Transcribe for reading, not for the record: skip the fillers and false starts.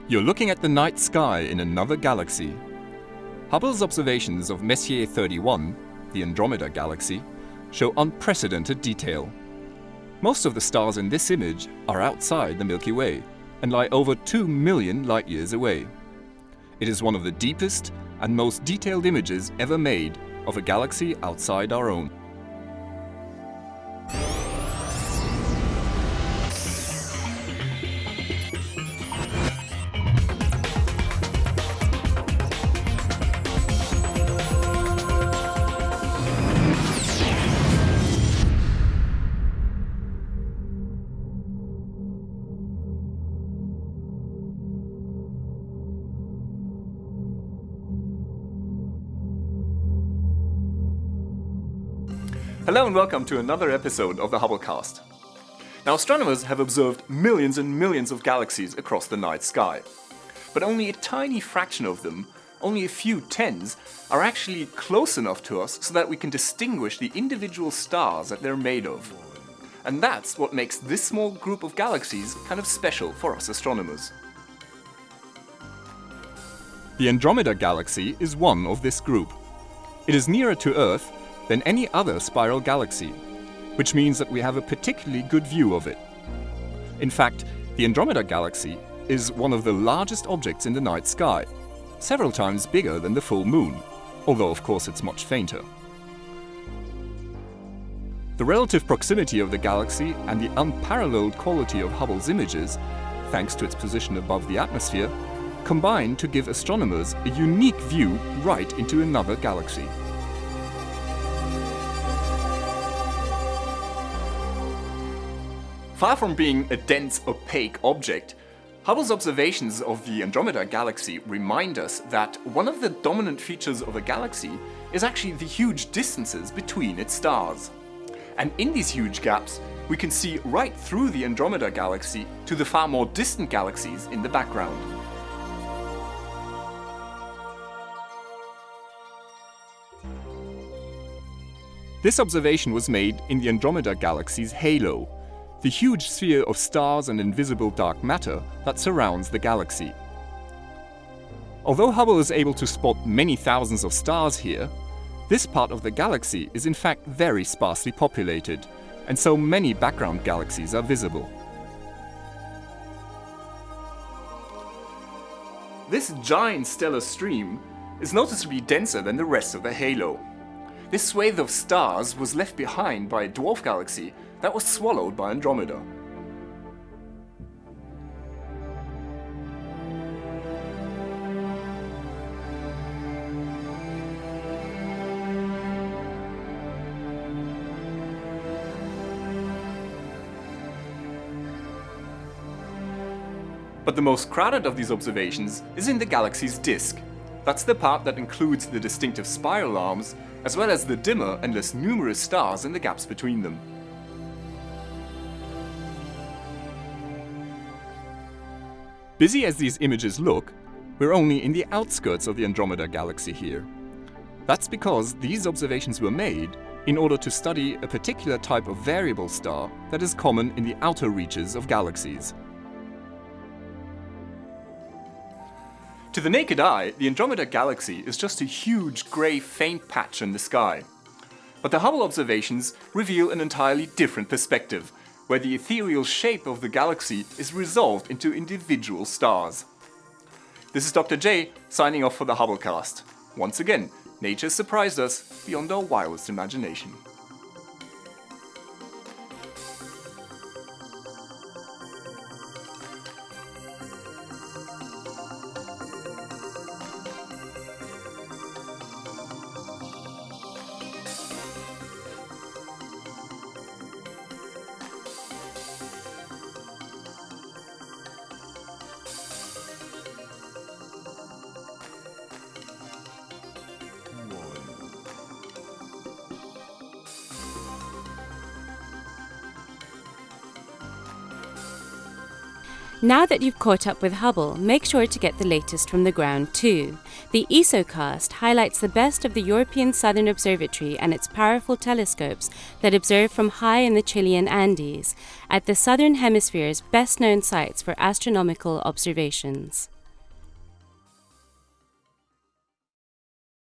You're looking at the night sky in another galaxy. Hubble's observations of Messier 31, the Andromeda Galaxy, show unprecedented detail. Most of the stars in this image are outside the Milky Way and lie over 2 million light-years away. It is one of the deepest and most detailed images ever made of a galaxy outside our own. Hello and welcome to another episode of the Hubblecast. Now, astronomers have observed millions and millions of galaxies across the night sky. But only a tiny fraction of them, only a few tens, are actually close enough to us so that we can distinguish the individual stars that they're made of. And that's what makes this small group of galaxies kind of special for us astronomers. The Andromeda Galaxy is one of this group. It is nearer to Earth than any other spiral galaxy, which means that we have a particularly good view of it. In fact, the Andromeda Galaxy is one of the largest objects in the night sky, several times bigger than the full moon, although of course it's much fainter. The relative proximity of the galaxy and the unparalleled quality of Hubble's images, thanks to its position above the atmosphere, combine to give astronomers a unique view right into another galaxy. Far from being a dense, opaque object, Hubble's observations of the Andromeda Galaxy remind us that one of the dominant features of a galaxy is actually the huge distances between its stars. And in these huge gaps, we can see right through the Andromeda Galaxy to the far more distant galaxies in the background. This observation was made in the Andromeda Galaxy's halo, the huge sphere of stars and invisible dark matter that surrounds the galaxy. Although Hubble is able to spot many thousands of stars here, this part of the galaxy is in fact very sparsely populated, and so many background galaxies are visible. This giant stellar stream is noticeably denser than the rest of the halo. This swathe of stars was left behind by a dwarf galaxy that was swallowed by Andromeda. But the most crowded of these observations is in the galaxy's disk. That's the part that includes the distinctive spiral arms, as well as the dimmer and less numerous stars in the gaps between them. Busy as these images look, we're only in the outskirts of the Andromeda Galaxy here. That's because these observations were made in order to study a particular type of variable star that is common in the outer reaches of galaxies. To the naked eye, the Andromeda Galaxy is just a huge grey faint patch in the sky. But the Hubble observations reveal an entirely different perspective, where the ethereal shape of the galaxy is resolved into individual stars. This is Dr. J signing off for the Hubblecast. Once again, nature surprised us beyond our wildest imagination. Now that you've caught up with Hubble, make sure to get the latest from the ground too. The ESOcast highlights the best of the European Southern Observatory and its powerful telescopes that observe from high in the Chilean Andes, at the Southern Hemisphere's best-known sites for astronomical observations.